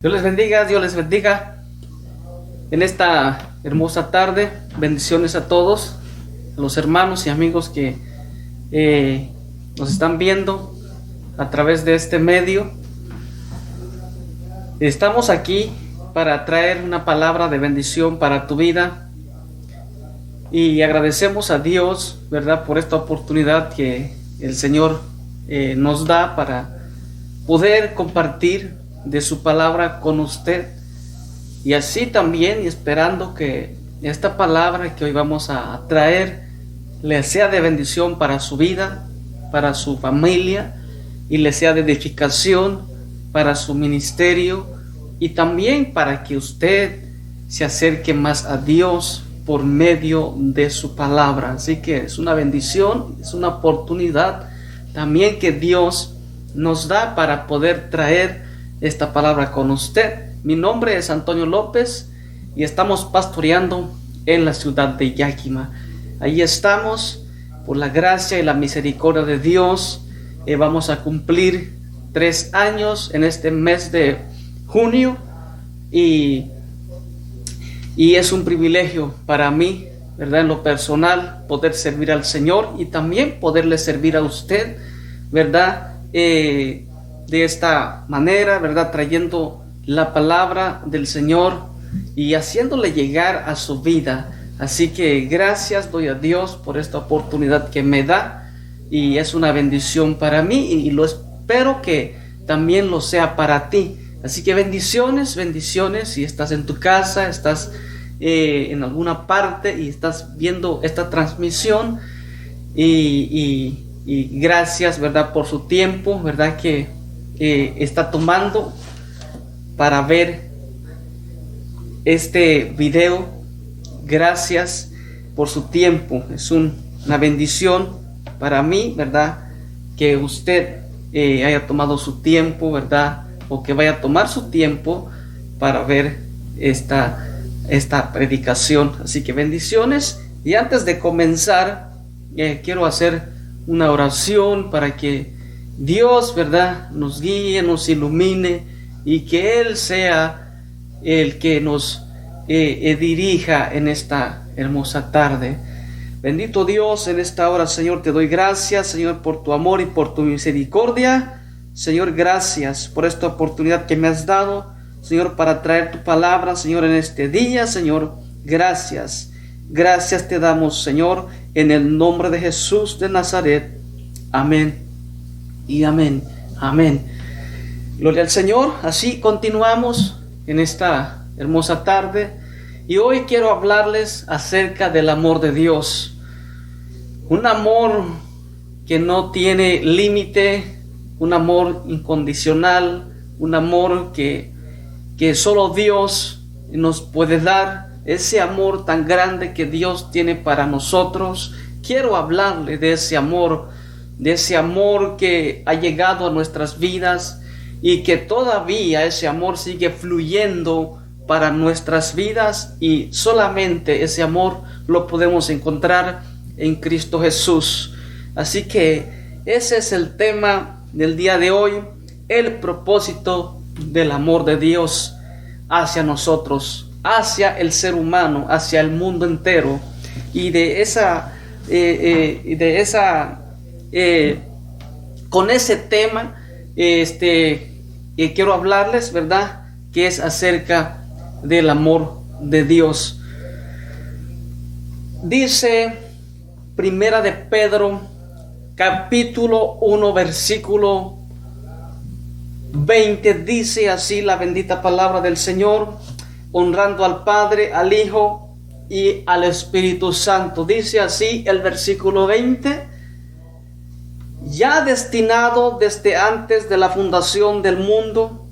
Dios les bendiga, Dios les bendiga. En esta hermosa tarde, bendiciones a todos, a los hermanos y amigos que nos están viendo a través de este medio. Estamos aquí para traer una palabra de bendición para tu vida y agradecemos a Dios, ¿verdad?, por esta oportunidad que el Señor nos da para poder compartir de su palabra con usted, y así también, y esperando que esta palabra que hoy vamos a traer le sea de bendición para su vida, para su familia, y le sea de edificación para su ministerio, y también para que usted se acerque más a Dios por medio de su palabra. Así que es una bendición, es una oportunidad también que Dios nos da para poder traer esta palabra con usted. Mi nombre es Antonio López y estamos pastoreando en la ciudad de Yakima. Ahí estamos por la gracia y la misericordia de Dios. Vamos a cumplir 3 años en este mes de junio y es un privilegio para mí, ¿verdad?, en lo personal, poder servir al Señor y también poderle servir a usted, ¿verdad?, de esta manera, ¿verdad?, trayendo la palabra del Señor y haciéndole llegar a su vida. Así que gracias doy a Dios por esta oportunidad que me da, y es una bendición para mí, y lo espero que también lo sea para ti. Así que bendiciones, si estás en tu casa, estás en alguna parte y estás viendo esta transmisión, y gracias, ¿verdad?, por su tiempo, ¿verdad?, que está tomando para ver este video. Gracias por su tiempo. Es una bendición para mí, ¿verdad?, que usted haya tomado su tiempo, ¿verdad?, o que vaya a tomar su tiempo para ver esta predicación. Así que bendiciones. Y antes de comenzar, quiero hacer una oración para que Dios, ¿verdad?, nos guíe, nos ilumine, y que Él sea el que nos dirija en esta hermosa tarde. Bendito Dios, en esta hora, Señor, te doy gracias, Señor, por tu amor y por tu misericordia. Señor, gracias por esta oportunidad que me has dado, Señor, para traer tu palabra, Señor, en este día. Señor, gracias. Gracias te damos, Señor, en el nombre de Jesús de Nazaret. Amén y amén, amén. Gloria al Señor. Así continuamos en esta hermosa tarde, y hoy quiero hablarles acerca del amor de Dios. Un amor que no tiene límite, un amor incondicional, un amor que solo Dios nos puede dar, ese amor tan grande que Dios tiene para nosotros. Quiero hablarle de ese amor que ha llegado a nuestras vidas, y que todavía ese amor sigue fluyendo para nuestras vidas, y solamente ese amor lo podemos encontrar en Cristo Jesús. Así que ese es el tema del día de hoy, el propósito del amor de Dios hacia nosotros, hacia el ser humano, hacia el mundo entero. Y con ese tema quiero hablarles, ¿verdad?, que es acerca del amor de Dios. Dice Primera de Pedro, capítulo 1, versículo 20, dice así la bendita palabra del Señor, honrando al Padre, al Hijo y al Espíritu Santo. Dice así el versículo 20: ya destinado desde antes de la fundación del mundo,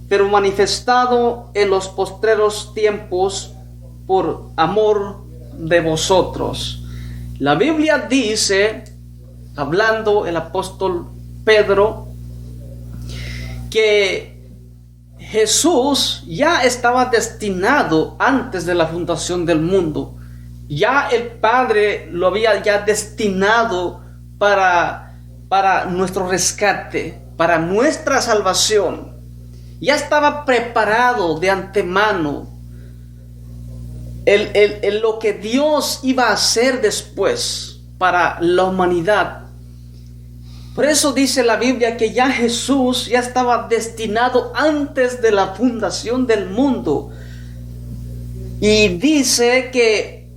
pero manifestado en los postreros tiempos por amor de vosotros. La Biblia dice, hablando el apóstol Pedro, que Jesús ya estaba destinado antes de la fundación del mundo. Ya el Padre lo había ya destinado para nuestro rescate, para nuestra salvación. Ya estaba preparado de antemano lo que Dios iba a hacer después para la humanidad. Por eso dice la Biblia que ya Jesús ya estaba destinado antes de la fundación del mundo. Y dice que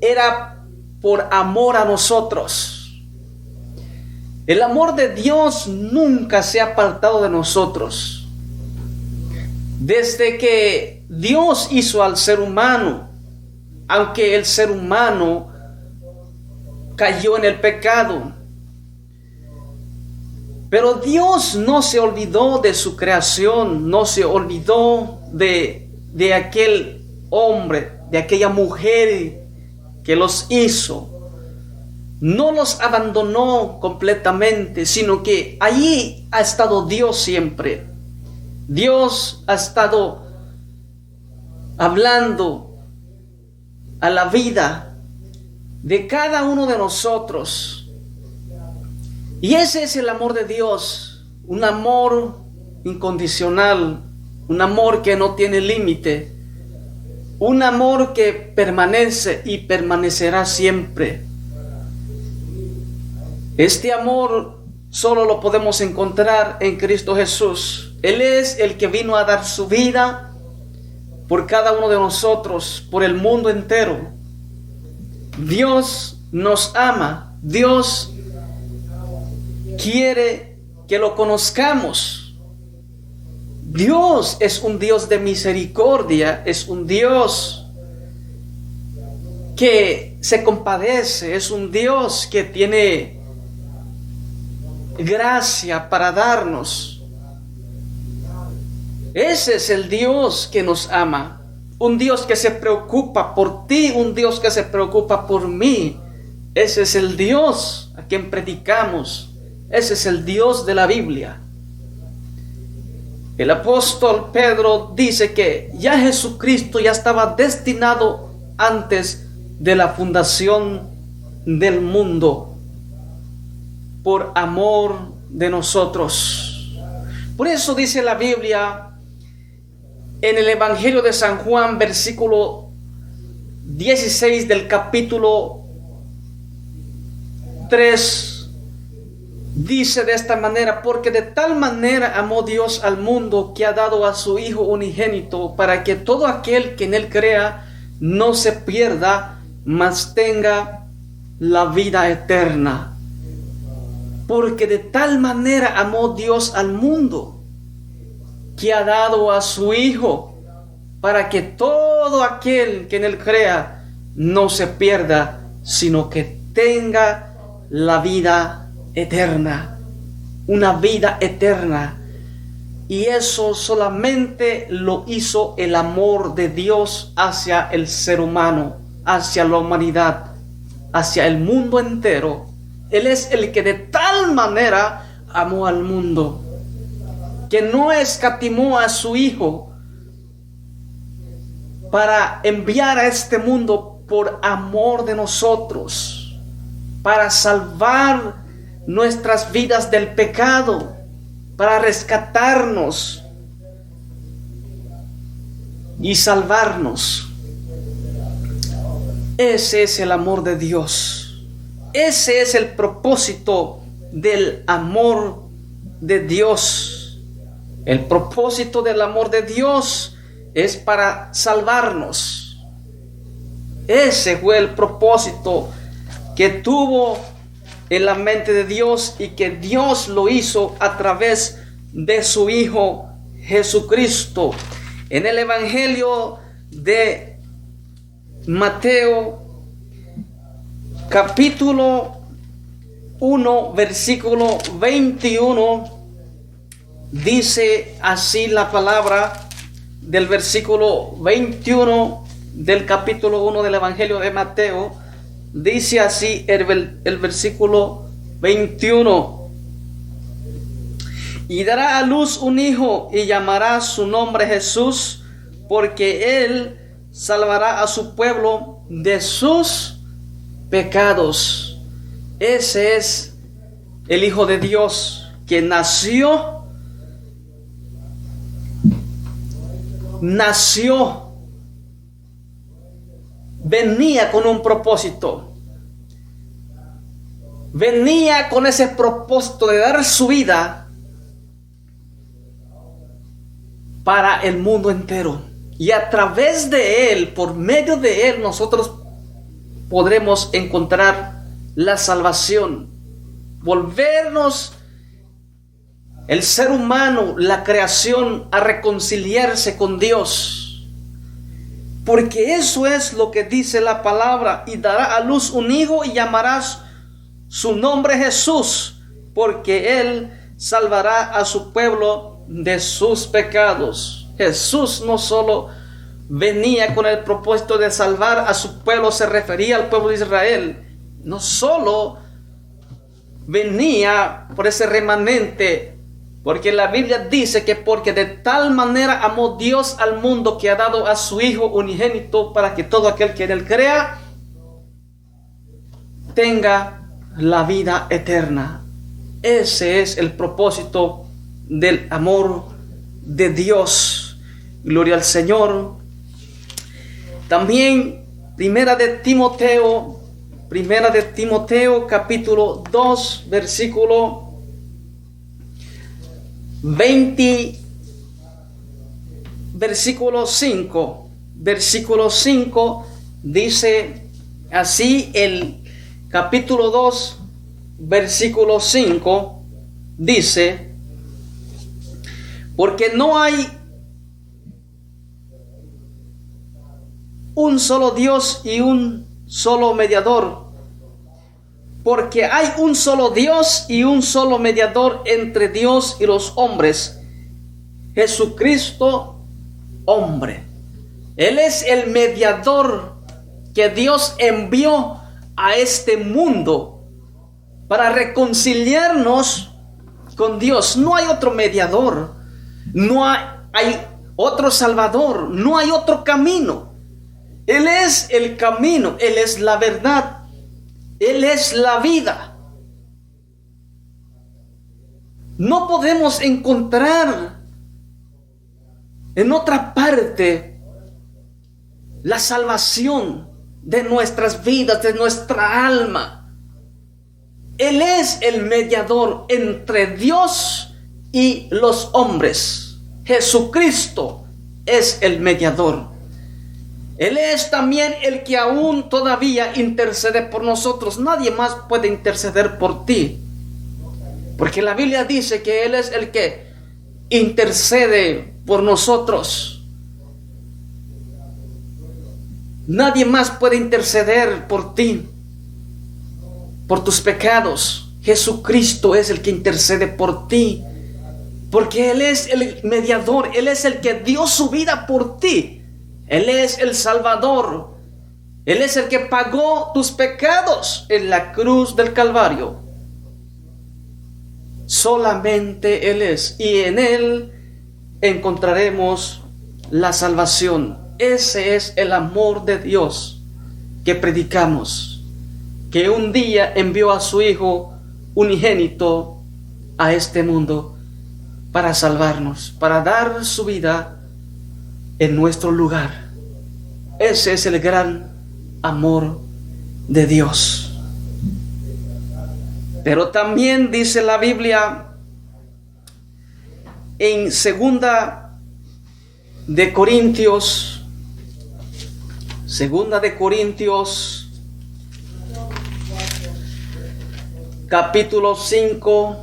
era por amor a nosotros. El amor de Dios nunca se ha apartado de nosotros. Desde que Dios hizo al ser humano, aunque el ser humano cayó en el pecado, pero Dios no se olvidó de su creación, no se olvidó de aquel hombre, de aquella mujer que los hizo. No los abandonó completamente, sino que allí ha estado Dios siempre. Dios ha estado hablando a la vida de cada uno de nosotros. Y ese es el amor de Dios, un amor incondicional, un amor que no tiene límite, un amor que permanece y permanecerá siempre. Este amor solo lo podemos encontrar en Cristo Jesús. Él es el que vino a dar su vida por cada uno de nosotros, por el mundo entero. Dios nos ama, Dios quiere que lo conozcamos. Dios es un Dios de misericordia, es un Dios que se compadece, es un Dios que tiene gracia para darnos. Ese es el Dios que nos ama, un Dios que se preocupa por ti, un Dios que se preocupa por mí. Ese es el Dios a quien predicamos, ese es el Dios de la Biblia. El apóstol Pedro dice que ya Jesucristo ya estaba destinado antes de la fundación del mundo, por amor de nosotros. Por eso dice la Biblia en el Evangelio de San Juan, versículo 16 del capítulo 3, dice de esta manera: porque de tal manera amó Dios al mundo que ha dado a su Hijo unigénito, para que todo aquel que en él crea no se pierda, mas tenga la vida eterna. Porque de tal manera amó Dios al mundo que ha dado a su Hijo, para que todo aquel que en él crea no se pierda, sino que tenga la vida eterna, una vida eterna. Y eso solamente lo hizo el amor de Dios hacia el ser humano, hacia la humanidad, hacia el mundo entero. Él es el que de tal manera amó al mundo, que no escatimó a su Hijo para enviar a este mundo por amor de nosotros, para salvar nuestras vidas del pecado, para rescatarnos y salvarnos. Ese es el amor de Dios. Ese es el propósito del amor de Dios. El propósito del amor de Dios es para salvarnos. Ese fue el propósito que tuvo en la mente de Dios, y que Dios lo hizo a través de su Hijo Jesucristo. En el Evangelio de Mateo, capítulo 1, versículo 21, dice así la palabra del versículo 21 del capítulo 1 del Evangelio de Mateo. Dice así el versículo 21: y dará a luz un hijo, y llamará su nombre Jesús, porque él salvará a su pueblo de sus pecados. Ese es el Hijo de Dios, que nació nació, venía con un propósito. Venía con ese propósito de dar su vida para el mundo entero. Y a través de Él, por medio de Él, nosotros podremos encontrar la salvación. Volvernos el ser humano, la creación, a reconciliarse con Dios. Porque eso es lo que dice la palabra. Y dará a luz un hijo y llamarás su nombre Jesús, porque Él salvará a su pueblo de sus pecados. Jesús no solo venía con el propósito de salvar a su pueblo, se refería al pueblo de Israel. No solo venía por ese remanente, porque la Biblia dice que porque de tal manera amó Dios al mundo que ha dado a su Hijo unigénito para que todo aquel que en Él crea tenga la vida eterna. Ese es el propósito del amor de Dios. Gloria al Señor. También Primera de Timoteo capítulo 2 versículo 20, versículo 5 dice así. El capítulo 2 versículo 5 dice: porque no hay un solo Dios y un solo mediador, porque hay un solo Dios y un solo mediador entre Dios y los hombres, Jesucristo hombre. Él es el mediador que Dios envió a este mundo para reconciliarnos con Dios. No hay otro mediador, no hay otro salvador, no hay otro camino. Él es el camino, Él es la verdad, Él es la vida. No podemos encontrar en otra parte la salvación de nuestras vidas, de nuestra alma. Él es el mediador entre Dios y los hombres. Jesucristo es el mediador. Él es también el que aún todavía intercede por nosotros. Nadie más puede interceder por ti, porque la Biblia dice que Él es el que intercede por nosotros. Nadie más puede interceder por ti, por tus pecados. Jesucristo es el que intercede por ti, porque Él es el mediador. Él es el que dio su vida por ti. Él es el Salvador. Él es el que pagó tus pecados en la cruz del Calvario. Solamente Él es, y en Él encontraremos la salvación. Ese es el amor de Dios que predicamos, que un día envió a su Hijo unigénito a este mundo para salvarnos, para dar su vida en nuestro lugar. Ese es el gran amor de Dios. Pero también dice la Biblia en Segunda de Corintios capítulo 5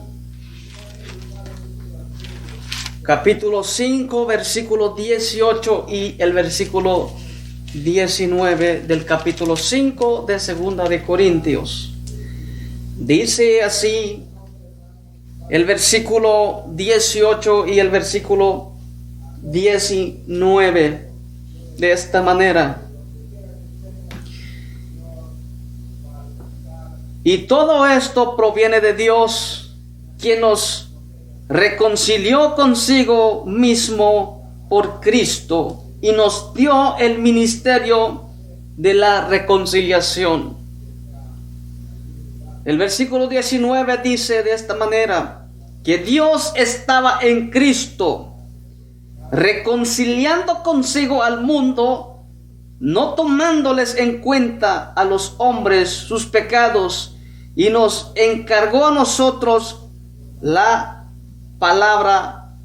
versículo 18 y el versículo 19 del capítulo 5 de Segunda de Corintios. Dice así el versículo 18 y el versículo 19 de esta manera: y todo esto proviene de Dios, quien nos reconcilió consigo mismo por Cristo y nos dio el ministerio de la reconciliación. El versículo 19 dice de esta manera: que Dios estaba en Cristo reconciliando consigo al mundo, no tomándoles en cuenta a los hombres sus pecados, y nos encargó a nosotros la palabra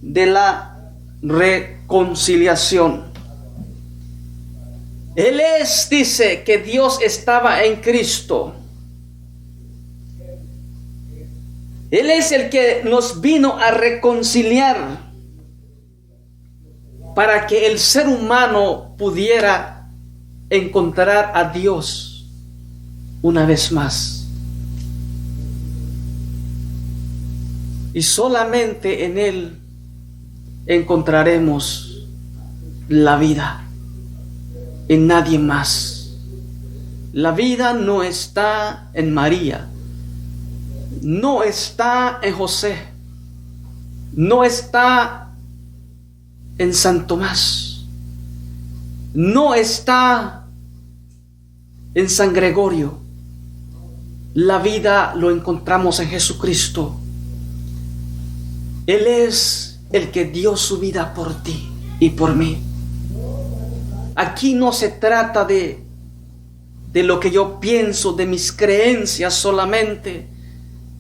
de la reconciliación. Él dice que Dios estaba en Cristo. Él es el que nos vino a reconciliar para que el ser humano pudiera encontrar a Dios una vez más. Y solamente en Él encontraremos la vida, en nadie más. La vida no está en María, no está en José, no está en San Tomás, no está en San Gregorio. La vida lo encontramos en Jesucristo. Él es el que dio su vida por ti y por mí. Aquí no se trata de lo que yo pienso, de mis creencias solamente.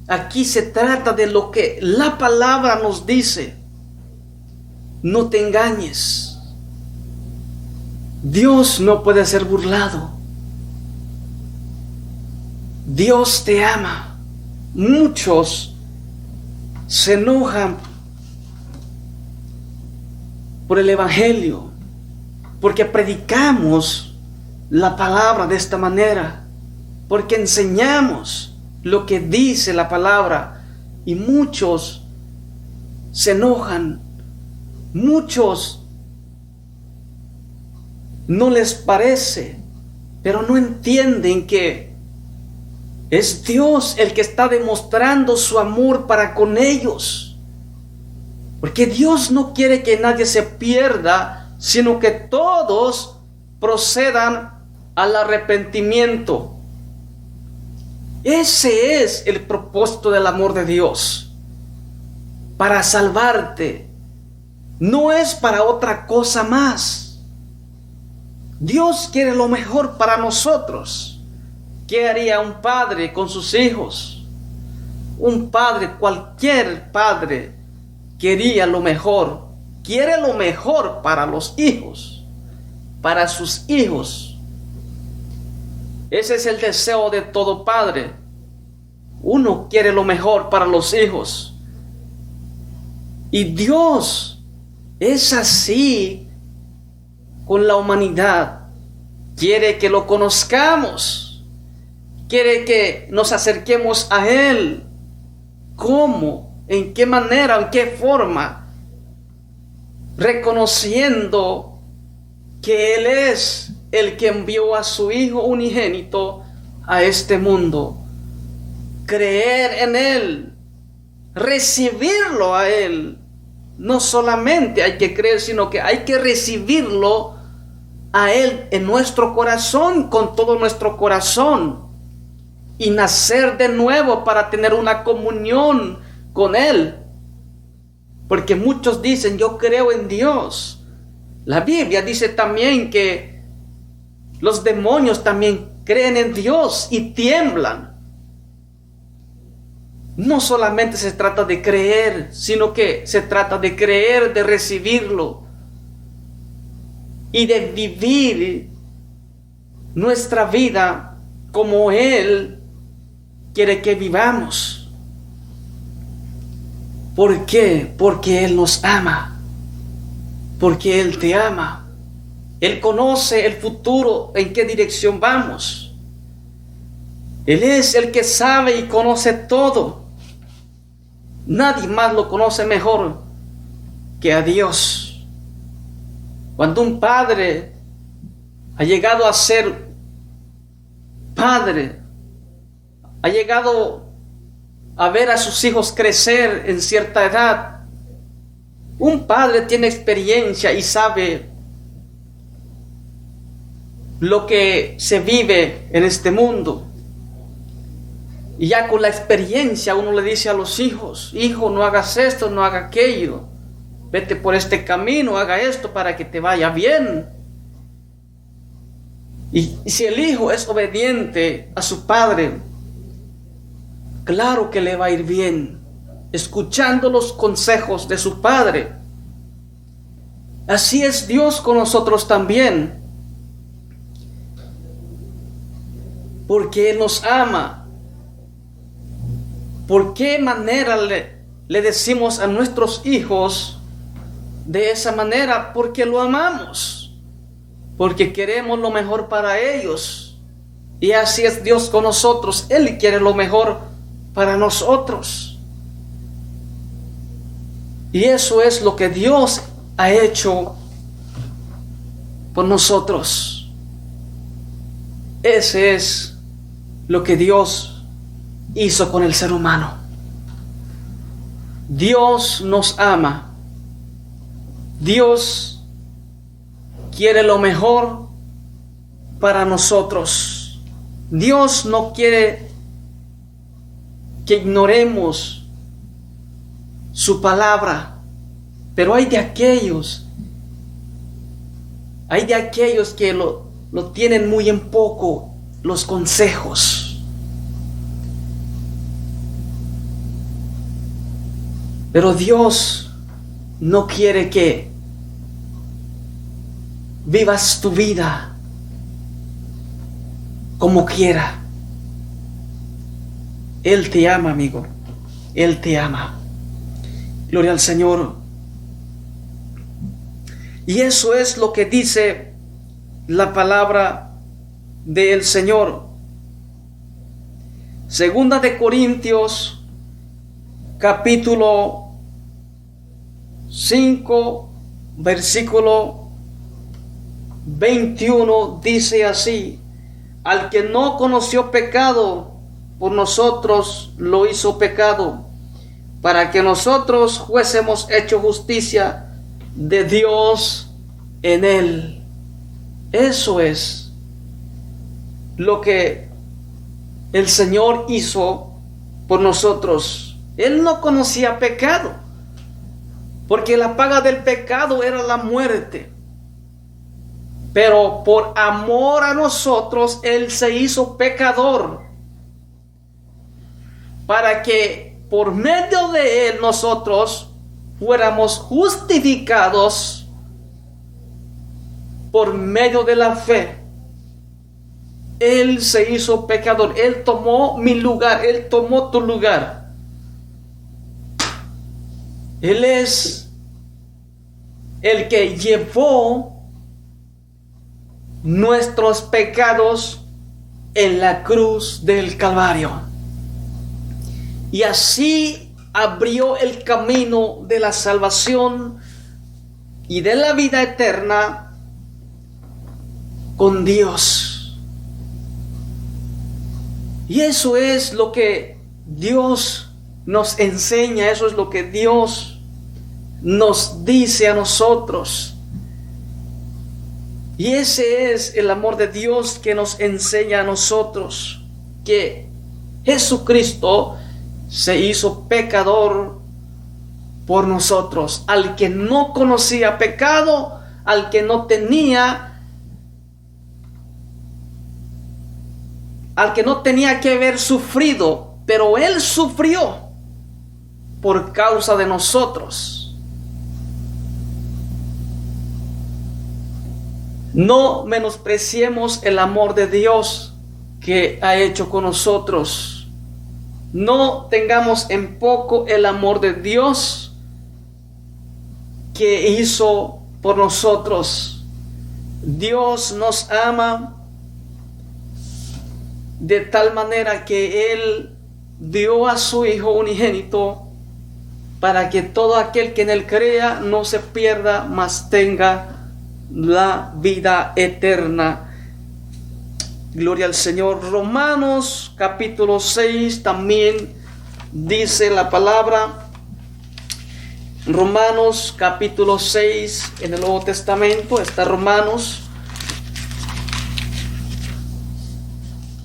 Aquí se trata de lo que la palabra nos dice. No te engañes. Dios no puede ser burlado. Dios te ama. Muchos se enojan por el Evangelio, porque predicamos la palabra de esta manera, porque enseñamos lo que dice la palabra, y muchos se enojan, muchos no les parece, pero no entienden que es Dios el que está demostrando su amor para con ellos. Porque Dios no quiere que nadie se pierda, sino que todos procedan al arrepentimiento. Ese es el propósito del amor de Dios. Para salvarte. No es para otra cosa más. Dios quiere lo mejor para nosotros. ¿Qué haría un padre con sus hijos? Un padre, cualquier padre, quería lo mejor. Quiere lo mejor para los hijos, para sus hijos. Ese es el deseo de todo padre. Uno quiere lo mejor para los hijos. Y Dios es así con la humanidad. Quiere que lo conozcamos. Quiere que nos acerquemos a Él. ¿Cómo? ¿En qué manera? ¿En qué forma? Reconociendo que Él es el que envió a su Hijo unigénito a este mundo. Creer en Él. Recibirlo a Él. No solamente hay que creer, sino que hay que recibirlo a Él en nuestro corazón, con todo nuestro corazón. Y nacer de nuevo para tener una comunión con Él. Porque muchos dicen, yo creo en Dios. La Biblia dice también que los demonios también creen en Dios y tiemblan. No solamente se trata de creer, sino que se trata de creer, de recibirlo y de vivir nuestra vida como Él quiere que vivamos. ¿Por qué? Porque Él nos ama. Porque Él te ama. Él conoce el futuro, en qué dirección vamos. Él es el que sabe y conoce todo. Nadie más lo conoce mejor que a Dios. Cuando un padre ha llegado a ser padre, ha llegado a ver a sus hijos crecer en cierta edad, un padre tiene experiencia y sabe lo que se vive en este mundo. Y ya con la experiencia uno le dice a los hijos, hijo, no hagas esto, no hagas aquello. vete por este camino, haga esto para que te vaya bien. Y si el hijo es obediente a su padre, claro que le va a ir bien, escuchando los consejos de su padre. Así es Dios con nosotros también, porque Él nos ama. ¿Por qué manera le decimos a nuestros hijos de esa manera? Porque lo amamos, porque queremos lo mejor para ellos. Y así es Dios con nosotros. Él quiere lo mejor para nosotros. Y eso es lo que Dios ha hecho por nosotros. Ese es lo que Dios hizo con el ser humano. Dios nos ama. Dios quiere lo mejor para nosotros. Dios no quiere que ignoremos su palabra. Pero hay de aquellos que lo tienen muy en poco, los consejos. Pero Dios no quiere que vivas tu vida como quiera. Él te ama, amigo. Él te ama. Gloria al Señor. Y eso es lo que dice la palabra del Señor. Segunda de Corintios, capítulo 5, versículo 21, dice así: al que no conoció pecado, por nosotros lo hizo pecado, para que nosotros fuésemos hecho justicia de Dios en él. Eso es lo que el Señor hizo por nosotros. Él no conocía pecado, porque la paga del pecado era la muerte. Pero por amor a nosotros, Él se hizo pecador, para que por medio de Él nosotros fuéramos justificados por medio de la fe. Él se hizo pecador. Él tomó mi lugar. Él tomó tu lugar. Él es el que llevó nuestros pecados en la cruz del Calvario. Y así abrió el camino de la salvación y de la vida eterna con Dios. Y eso es lo que Dios nos enseña, eso es lo que Dios nos dice a nosotros. Y ese es el amor de Dios que nos enseña a nosotros, que Jesucristo se hizo pecador por nosotros, al que no conocía pecado, al que no tenía que haber sufrido, pero Él sufrió por causa de nosotros. No menospreciemos el amor de Dios que ha hecho con nosotros. No tengamos en poco el amor de Dios que hizo por nosotros. Dios nos ama de tal manera que Él dio a su Hijo unigénito para que todo aquel que en Él crea no se pierda, mas tenga la vida eterna. Gloria al Señor. Romanos capítulo 6 también dice la palabra. Romanos capítulo 6 en el Nuevo Testamento está Romanos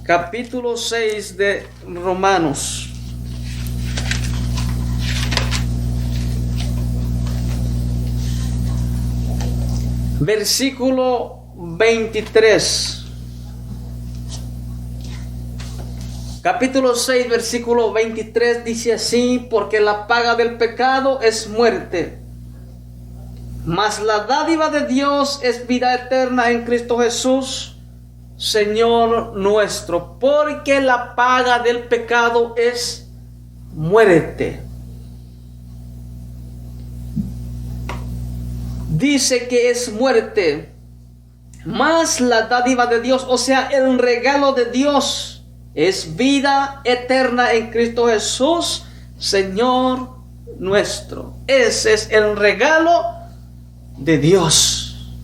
capítulo 6 de Romanos. versículo 23. Capítulo 6, versículo 23 dice así: porque la paga del pecado es muerte, mas la dádiva de Dios es vida eterna en Cristo Jesús, Señor nuestro. Porque la paga del pecado es muerte. Dice que es muerte, mas la dádiva de Dios, o sea, el regalo de Dios, es vida eterna en Cristo Jesús, Señor nuestro. Ese es el regalo de Dios.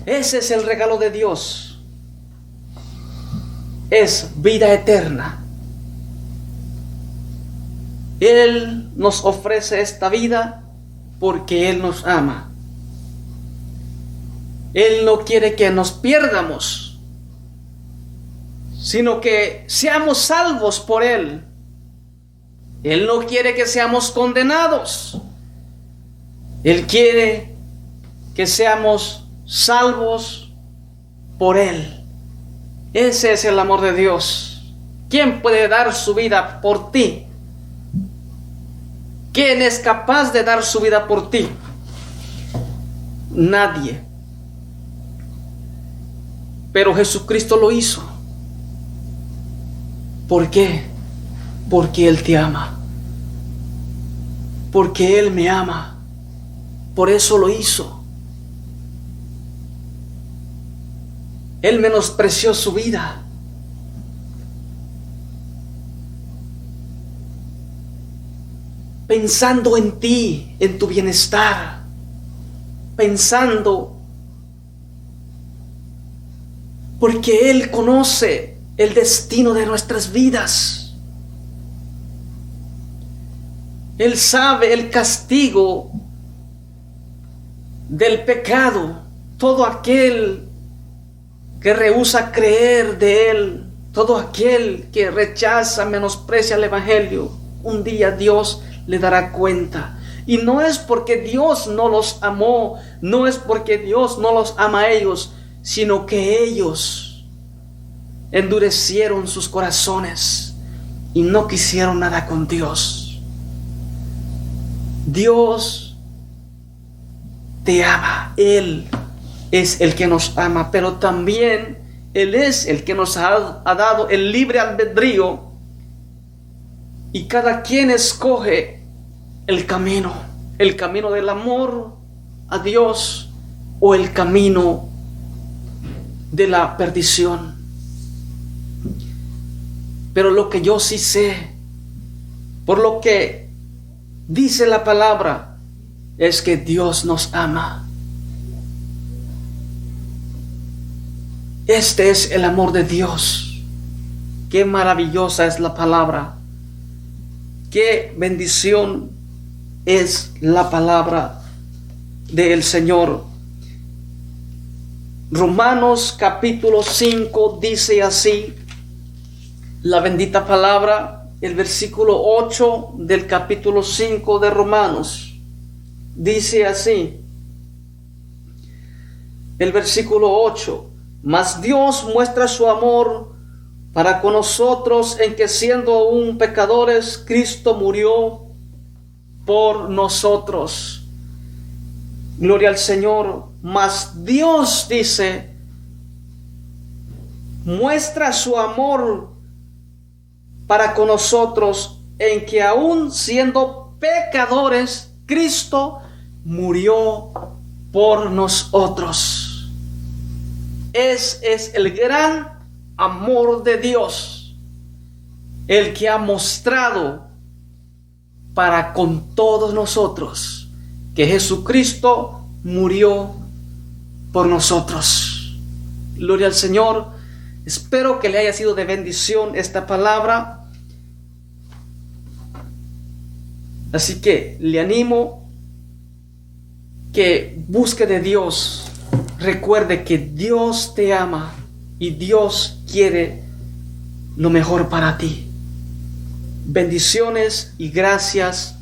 Ese es el regalo de Dios. Es vida eterna. Él nos ofrece esta vida porque Él nos ama. Él no quiere que nos pierdamos, sino que seamos salvos por Él. Él no quiere que seamos condenados. Él quiere que seamos salvos por Él. Ese es el amor de Dios. ¿Quién puede dar su vida por ti? ¿Quién es capaz de dar su vida por ti? Nadie. Pero Jesucristo lo hizo. ¿Por qué? Porque Él te ama. Porque Él me ama. Por eso lo hizo. Él menospreció su vida. Pensando en ti, en tu bienestar. Pensando. Porque Él conoce el destino de nuestras vidas. Él sabe el castigo del pecado. Todo aquel que rehúsa creer de Él, todo aquel que rechaza, menosprecia el Evangelio, un día Dios le dará cuenta. Y no es porque Dios no los amó, no es porque Dios no los ama a ellos, sino que ellos endurecieron sus corazones y no quisieron nada con Dios. Dios te ama. Él es el que nos ama, pero también Él es el que nos ha dado el libre albedrío, y cada quien escoge el camino del amor a Dios o el camino de la perdición. Pero lo que yo sí sé, por lo que dice la palabra, es que Dios nos ama. Este es el amor de Dios. Qué maravillosa es la palabra. Qué bendición es la palabra del Señor. Romanos capítulo 5 dice así, la bendita palabra, el versículo 8 del capítulo 5 de Romanos. Dice así, el versículo 8: mas Dios muestra su amor para con nosotros en que, siendo aún pecadores, Cristo murió por nosotros. Gloria al Señor. Mas Dios, dice, muestra su amor para con nosotros en que, aún siendo pecadores, Cristo murió por nosotros. Es el gran amor de Dios, el que ha mostrado para con todos nosotros, que Jesucristo murió por nosotros. Gloria al Señor. Espero que le haya sido de bendición esta palabra. Así que le animo que busque de Dios. Recuerde que Dios te ama y Dios quiere lo mejor para ti. Bendiciones y gracias